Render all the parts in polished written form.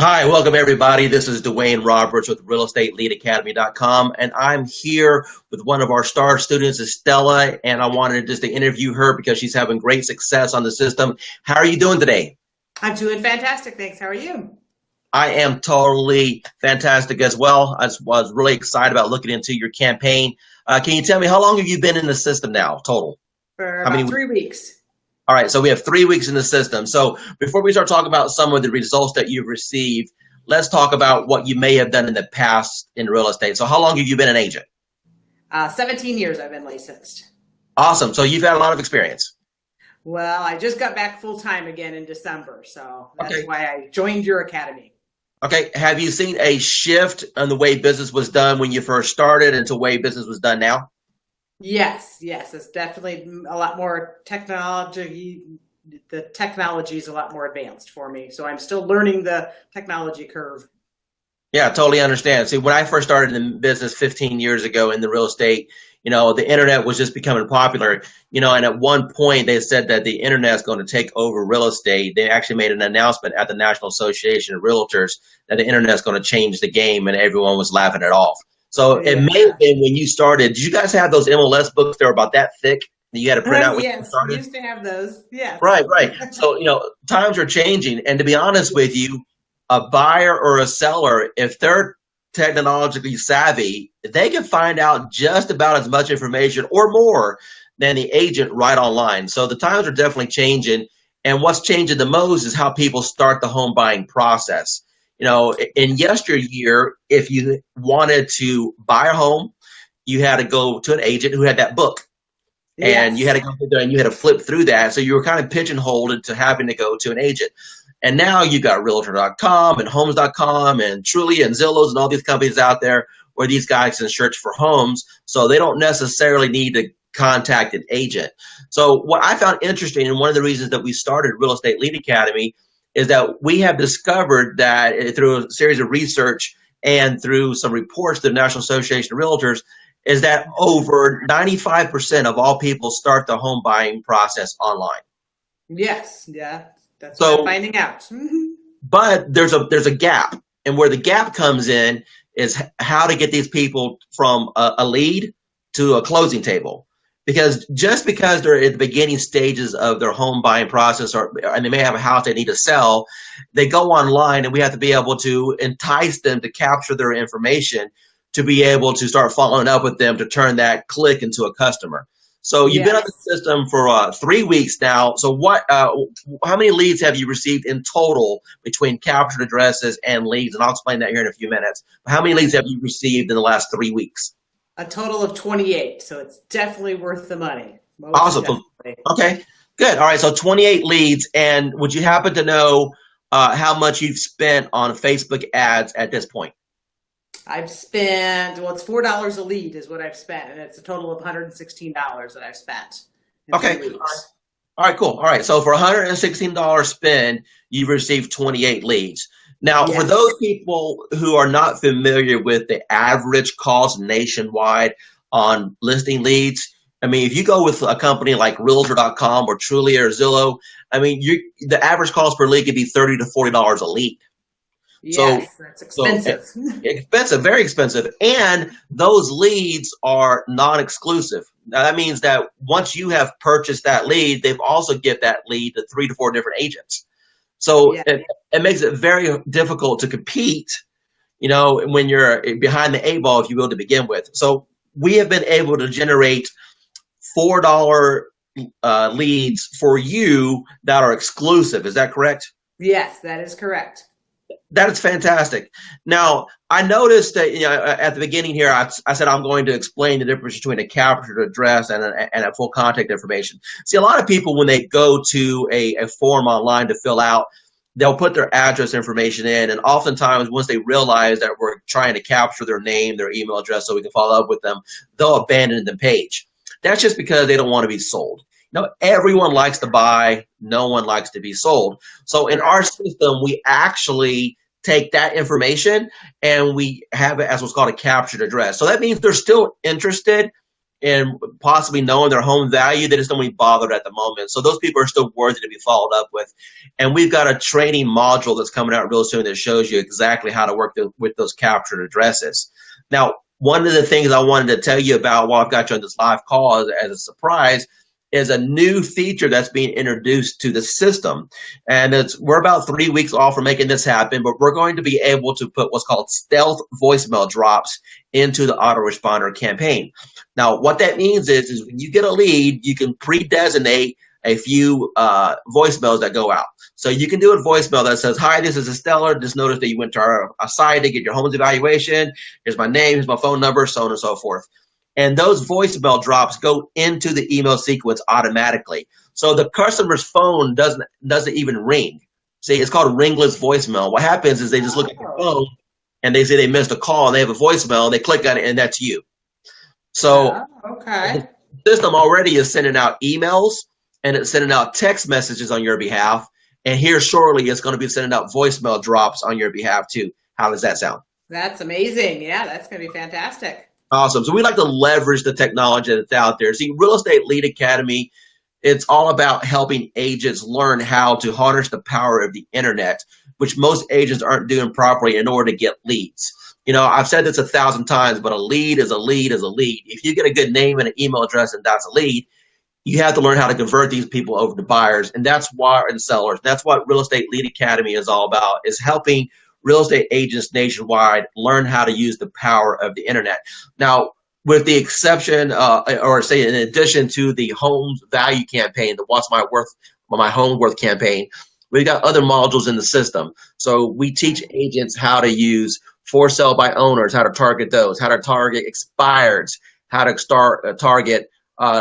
Hi, welcome everybody. This is Dwayne Roberts with RealEstateLeadAcademy.com, and I'm here with one of our star students, Estella, and I wanted just to interview her because she's having great success on the system. How are you doing today? I'm doing fantastic, thanks. How are you? I am totally fantastic as well. I was really excited about looking into your campaign. Can you tell me how long have you been in the system now, total? For How many about weeks? 3 weeks. All right, so we have 3 weeks in the system. So before we start talking about some of the results that you've received, let's talk about what you may have done in the past in real estate. So how long have you been an agent? 17 years I've been licensed. Awesome. So you've had a lot of experience. Well, I just got back full time again in December, so that's Okay. why I joined your academy. Okay. Have you seen a shift in the way business was done when you first started and to the way business was done now? Yes, it's definitely a lot more technology. The technology is a lot more advanced for me, so I'm still learning the technology curve. Yeah, I totally understand. See, when I first started in business 15 years ago in the real estate, the internet was just becoming popular, and at one point they said that the internet is going to take over real estate. They actually made an announcement at the National Association of Realtors that the internet is going to change the game, and everyone was laughing it off. So it Yeah. may have been when you started. Did you guys have those MLS books that were about that thick that you had to print out when you Yes, we started? used to have those. Yes. Right, right. So, times are changing. And to be honest with you, a buyer or a seller, if they're technologically savvy, they can find out just about as much information or more than the agent right online. So the times are definitely changing. And what's changing the most is how people start the home buying process. In yesteryear, if you wanted to buy a home, you had to go to an agent who had that book and you had Yes. to go through there and you had to flip through that. So you were kind of pigeonholed into having to go to an agent. And now you got Realtor.com and Homes.com and Trulia and Zillows and all these companies out there where these guys can search for homes. So they don't necessarily need to contact an agent. So what I found interesting, and one of the reasons that we started Real Estate Lead Academy, is that we have discovered that through a series of research and through some reports to the National Association of Realtors, is that over 95% of all people start the home buying process online. Yes. Yeah. That's what I'm So, finding out. but there's a gap, and where the gap comes in is how to get these people from a lead to a closing table. Because just because they're at the beginning stages of their home buying process, and they may have a house they need to sell, they go online, and we have to be able to entice them to capture their information to be able to start following up with them to turn that click into a customer. So you've been on the Yes. system for 3 weeks now. So how many leads have you received in total between captured addresses and leads? And I'll explain that here in a few minutes. How many leads have you received in the last 3 weeks? A total of 28, so it's definitely worth the money. Most Awesome. definitely. Okay, good. All right, so 28 leads. And would you happen to know how much you've spent on Facebook ads at this point? I've spent, well, it's $4 a lead is what I've spent, and it's a total of $116 that I've spent in Okay. 3 weeks. All right, cool. All right, so for $116 spend, you've received 28 leads. Now, for Yes. those people who are not familiar with the average cost nationwide on listing leads, I mean, if you go with a company like Realtor.com or Trulia or Zillow, I mean, the average cost per lead could be $30 to $40 a lead. So, Yes, that's so expensive. expensive, very expensive, and those leads are non-exclusive. Now that means that once you have purchased that lead, they've also give that lead to 3 to 4 different agents. So Yeah. it makes it very difficult to compete, when you're behind the 8 ball, if you will, to begin with. So we have been able to generate $4 leads for you that are exclusive. Is that correct? Yes, that is correct. That is fantastic. Now, I noticed that at the beginning here, I said I'm going to explain the difference between a captured address and a full contact information. See, a lot of people, when they go to a form online to fill out, they'll put their address information in, and oftentimes once they realize that we're trying to capture their name, their email address, so we can follow up with them, they'll abandon the page. That's just because they don't want to be sold. Everyone likes to buy. No one likes to be sold. So in our system, we actually take that information and we have it as what's called a captured address. So that means they're still interested and possibly knowing their home value, they just don't want to be bothered at the moment. So those people are still worthy to be followed up with. And we've got a training module that's coming out real soon that shows you exactly how to work with those captured addresses. Now, one of the things I wanted to tell you about while I've got you on this live call as a surprise is a new feature that's being introduced to the system. And we're about 3 weeks off from making this happen, but we're going to be able to put what's called stealth voicemail drops into the autoresponder campaign. Now, what that means is when you get a lead, you can pre-designate a few voicemails that go out. So you can do a voicemail that says, "Hi, this is Estella. Just noticed that you went to our site to get your home's evaluation. Here's my name, here's my phone number, so on and so forth." And those voicemail drops go into the email sequence automatically. So the customer's phone doesn't even ring. See, it's called ringless voicemail. What happens is they just look at their phone and they say they missed a call and they have a voicemail and they click on it and that's you. So okay. The system already is sending out emails and it's sending out text messages on your behalf. And here shortly, it's going to be sending out voicemail drops on your behalf too. How does that sound? That's amazing. Yeah, that's going to be fantastic. Awesome. So we like to leverage the technology that's out there. See, Real Estate Lead Academy, it's all about helping agents learn how to harness the power of the internet, which most agents aren't doing properly in order to get leads. You know, I've said this 1,000 times, but a lead is a lead is a lead. If you get a good name and an email address and that's a lead, you have to learn how to convert these people over to buyers, and that's why, and sellers. That's what Real Estate Lead Academy is all about, is helping real estate agents nationwide learn how to use the power of the internet. Now, with the exception, or say in addition to the home value campaign, the What's My Home Worth campaign, we've got other modules in the system. So we teach agents how to use for sale by owners, how to target those, how to target expireds, how to target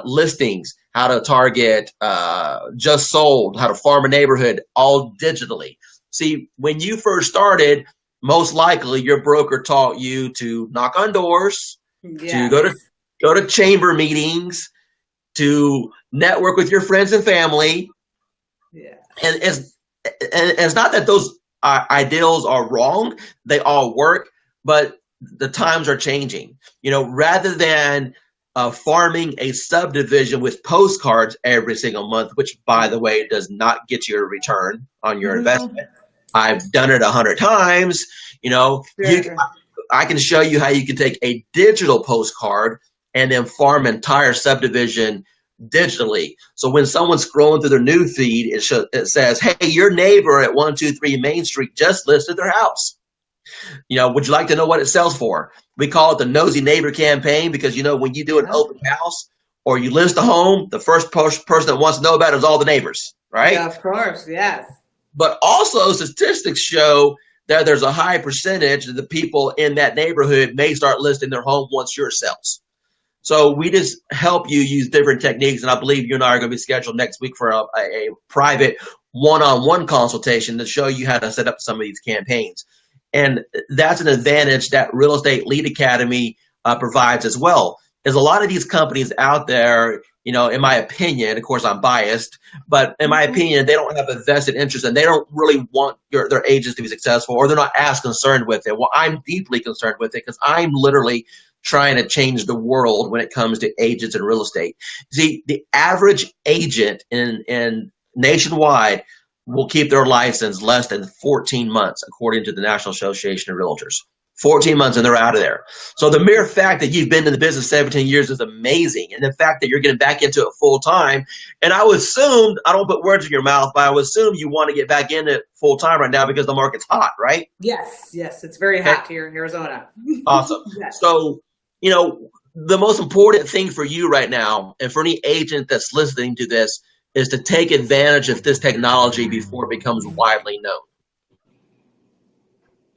listings, how to target just sold, how to farm a neighborhood, all digitally. See, when you first started, most likely your broker taught you to knock on doors, to go to chamber meetings, to network with your friends and family. Yeah. And it's not that those ideals are wrong; they all work, but the times are changing. You know, rather than farming a subdivision with postcards every single month, which, by the way, does not get you a return on your investment. I've done it 100 times. You know, I can show you how you can take a digital postcard and then farm an entire subdivision digitally. So when someone's scrolling through their new feed, it says, "Hey, your neighbor at 123 Main Street just listed their house. You know, would you like to know what it sells for?" We call it the Nosy Neighbor campaign because, you know, when you do an open house or you list a home, the first person that wants to know about it is all the neighbors, right? Yeah, of course, yes. But also statistics show that there's a high percentage of the people in that neighborhood may start listing their home once yours sells. So we just help you use different techniques. And I believe you and I are going to be scheduled next week for a private one-on-one consultation to show you how to set up some of these campaigns. And that's an advantage that Real Estate Lead Academy provides as well. There's a lot of these companies out there, you know, in my opinion, of course I'm biased, but in my opinion, they don't have a vested interest and they don't really want their agents to be successful, or they're not as concerned with it. Well, I'm deeply concerned with it because I'm literally trying to change the world when it comes to agents and real estate. See, the average agent in nationwide will keep their license less than 14 months, according to the National Association of Realtors. 14 months and they're out of there. So the mere fact that you've been in the business 17 years is amazing. And the fact that you're getting back into it full time. And I would assume, I don't put words in your mouth, but I would assume you want to get back in it full time right now because the market's hot, right? Yes, it's very hot here in Arizona. Awesome. Yes. So, you know, the most important thing for you right now, and for any agent that's listening to this, is to take advantage of this technology before it becomes widely known.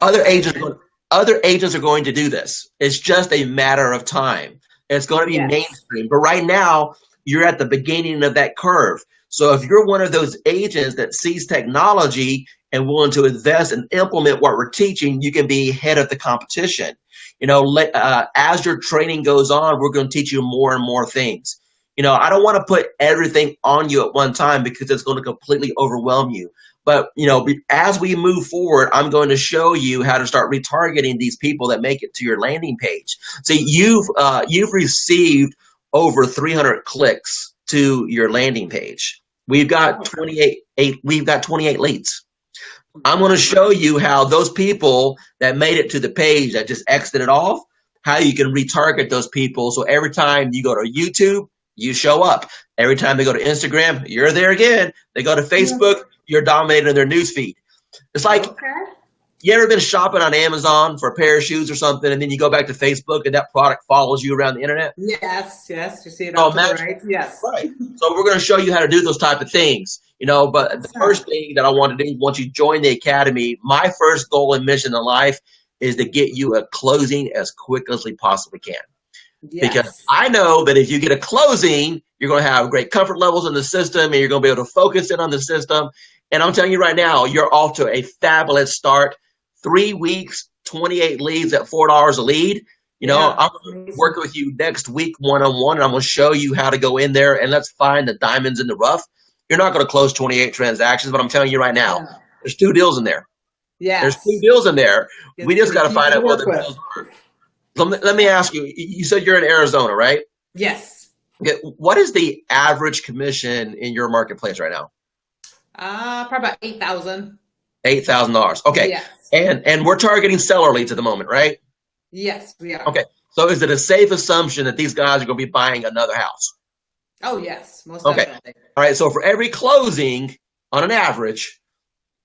Other agents are going to do this. It's just a matter of time. It's going to be mainstream. But right now, you're at the beginning of that curve. So if you're one of those agents that sees technology and willing to invest and implement what we're teaching, you can be ahead of the competition. You know, as your training goes on, we're going to teach you more and more things. You know, I don't want to put everything on you at one time because it's going to completely overwhelm you. But, you know, as we move forward, I'm going to show you how to start retargeting these people that make it to your landing page. So you've received over 300 clicks to your landing page. We've got 28 leads. I'm going to show you how those people that made it to the page that just exited off, how you can retarget those people. So every time you go to YouTube, you show up. Every time they go to Instagram, you're there again. They go to Facebook, you're dominating their news feed. It's like, you ever been shopping on Amazon for a pair of shoes or something, and then you go back to Facebook and that product follows you around the internet? Yes, yes. You see it on the right? Yes. Right. So we're going to show you how to do those type of things, you know, but the first thing that I want to do once you join the academy, my first goal and mission in life is to get you a closing as quick as we possibly can. Yes. Because I know that if you get a closing, you're going to have great comfort levels in the system and you're going to be able to focus in on the system. And I'm telling you right now, you're off to a fabulous start. 3 weeks, 28 leads at $4 a lead. You know, I'm going to work with you next week one-on-one, and I'm going to show you how to go in there and let's find the diamonds in the rough. You're not going to close 28 transactions, but I'm telling you right now, there's 2 deals in there. Yeah, there's 2 deals in there. We just got to find out what the deals are. So let me ask you. You said you're in Arizona, right? Yes. Okay. What is the average commission in your marketplace right now? Probably about $8,000. $8,000. Okay. Yes. And we're targeting seller leads at the moment, right? Yes, we are. Okay. So is it a safe assumption that these guys are going to be buying another house? Oh, yes. Most definitely. All right. So for every closing, on an average,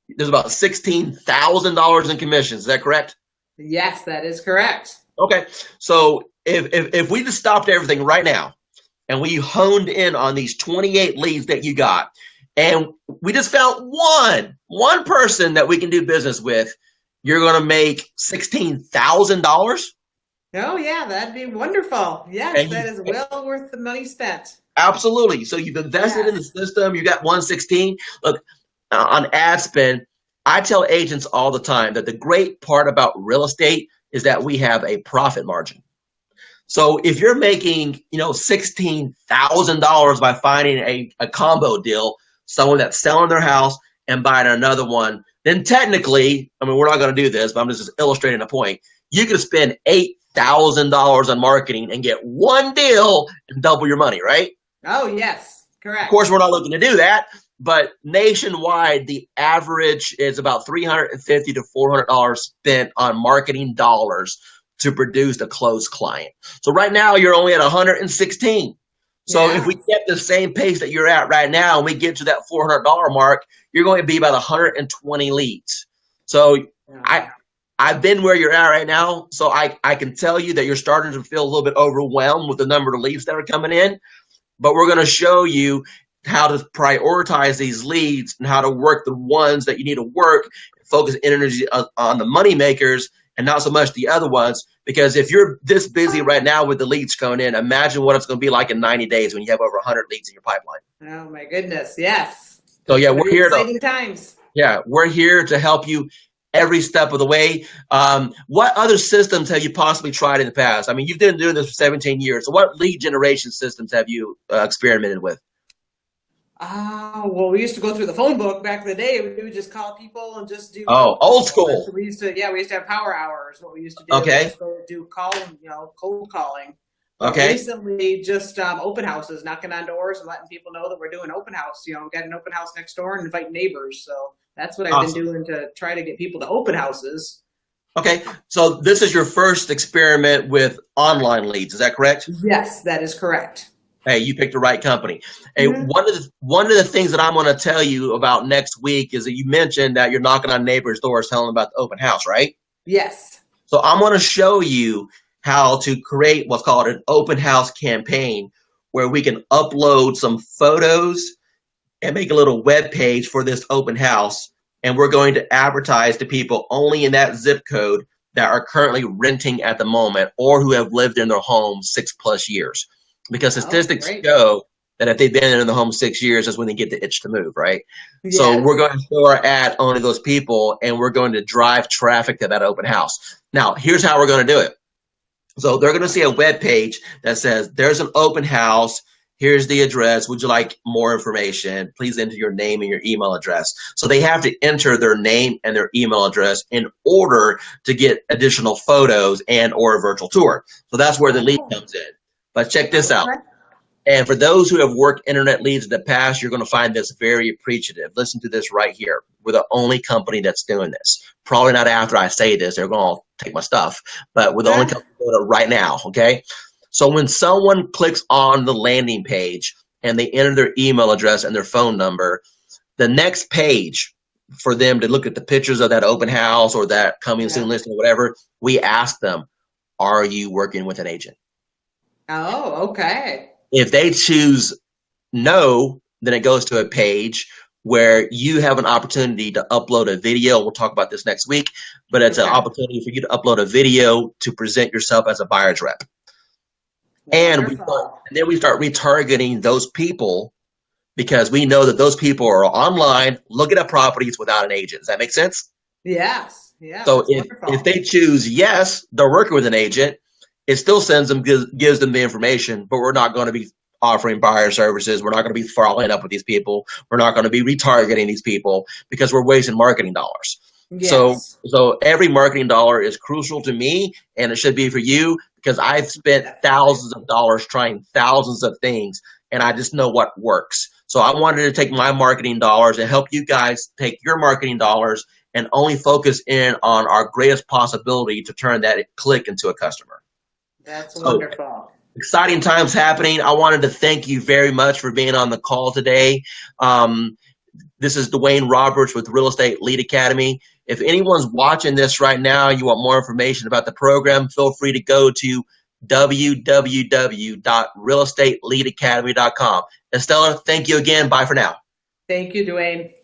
there's about $16,000 in commissions. Is that correct? Yes, that is correct. Okay. So if we just stopped everything right now and we honed in on these 28 leads that you got, and we just found one person that we can do business with, you're going to make $16,000. Oh, yeah, that'd be wonderful. Yes, that is well worth the money spent. Absolutely. So you've invested in the system. You got 116. Look, on ad spend, I tell agents all the time that the great part about real estate is that we have a profit margin. So if you're making, $16,000 by finding a combo deal, someone that's selling their house and buying another one, then technically, we're not going to do this, but I'm just illustrating a point. You could spend $8,000 on marketing and get one deal and double your money, right? Oh, yes, correct. Of course, we're not looking to do that, but nationwide, the average is about $350 to $400 spent on marketing dollars to produce a closed client. So right now, you're only at 116. So if we get the same pace that you're at right now and we get to that $400 mark, you're going to be about 120 leads. So I've been where you're at right now. So I can tell you that you're starting to feel a little bit overwhelmed with the number of leads that are coming in. But we're going to show you how to prioritize these leads and how to work the ones that you need to work, focus energy on the money makers and not so much the other ones. Because if you're this busy right now with the leads coming in, imagine what it's going to be like in 90 days when you have over 100 leads in your pipeline. Oh my goodness, yes. So yeah, we're here exciting times. Yeah, we're here to help you every step of the way. What other systems have you possibly tried in the past? You've been doing this for 17 years. So what lead generation systems have you experimented with? Well, we used to go through the phone book back in the day. We would just call people and just do. Oh, old school. So we used to have power hours. What we used to do. Okay. Do calling, cold calling. Okay. Recently, just open houses, knocking on doors and letting people know that we're doing open house. We got an open house next door and invite neighbors. So that's what I've been doing to try to get people to open houses. Okay. So this is your first experiment with online leads. Is that correct? Yes, that is correct. Hey, you picked the right company. Hey, one of the things that I'm going to tell you about next week is that you mentioned that you're knocking on neighbors' doors telling them about the open house, right? Yes. So I'm going to show you how to create what's called an open house campaign where we can upload some photos and make a little web page for this open house. And we're going to advertise to people only in that zip code that are currently renting at the moment or who have lived in their home 6+ years. Because statistics show that if they've been in the home 6 years, that's when they get the itch to move, right? Yes. So we're going to show our ad only those people, and we're going to drive traffic to that open house. Now, here's how we're going to do it. So they're going to see a web page that says, there's an open house. Here's the address. Would you like more information? Please enter your name and your email address. So they have to enter their name and their email address in order to get additional photos and or a virtual tour. So that's where the lead comes in. But check this out. And for those who have worked internet leads in the past, you're going to find this very appreciative. Listen to this right here. We're the only company that's doing this. Probably not after I say this. They're going to take my stuff. But we're the only company doing it right now, okay? So when someone clicks on the landing page and they enter their email address and their phone number, the next page for them to look at the pictures of that open house or that coming soon listing or whatever, we ask them, are you working with an agent? Oh, okay. If they choose no, then it goes to a page where you have an opportunity to upload a video. We'll talk about this next week, but it's an opportunity for you to upload a video to present yourself as a buyer's rep. And then we start retargeting those people because we know that those people are online looking at properties without an agent. Does that make sense? Yes. Yeah. So if they choose yes, they're working with an agent, it still sends them, gives them the information, but we're not going to be offering buyer services. We're not going to be following up with these people. We're not going to be retargeting these people because we're wasting marketing dollars. Yes. So every marketing dollar is crucial to me, and it should be for you because I've spent thousands of dollars trying thousands of things, and I just know what works. So I wanted to take my marketing dollars and help you guys take your marketing dollars and only focus in on our greatest possibility to turn that click into a customer. That's wonderful. Exciting times happening. I wanted to thank you very much for being on the call today. This is Dwayne Roberts with Real Estate Lead Academy. If anyone's watching this right now, you want more information about the program, feel free to go to www.realestateleadacademy.com. Estella, thank you again. Bye for now. Thank you, Dwayne.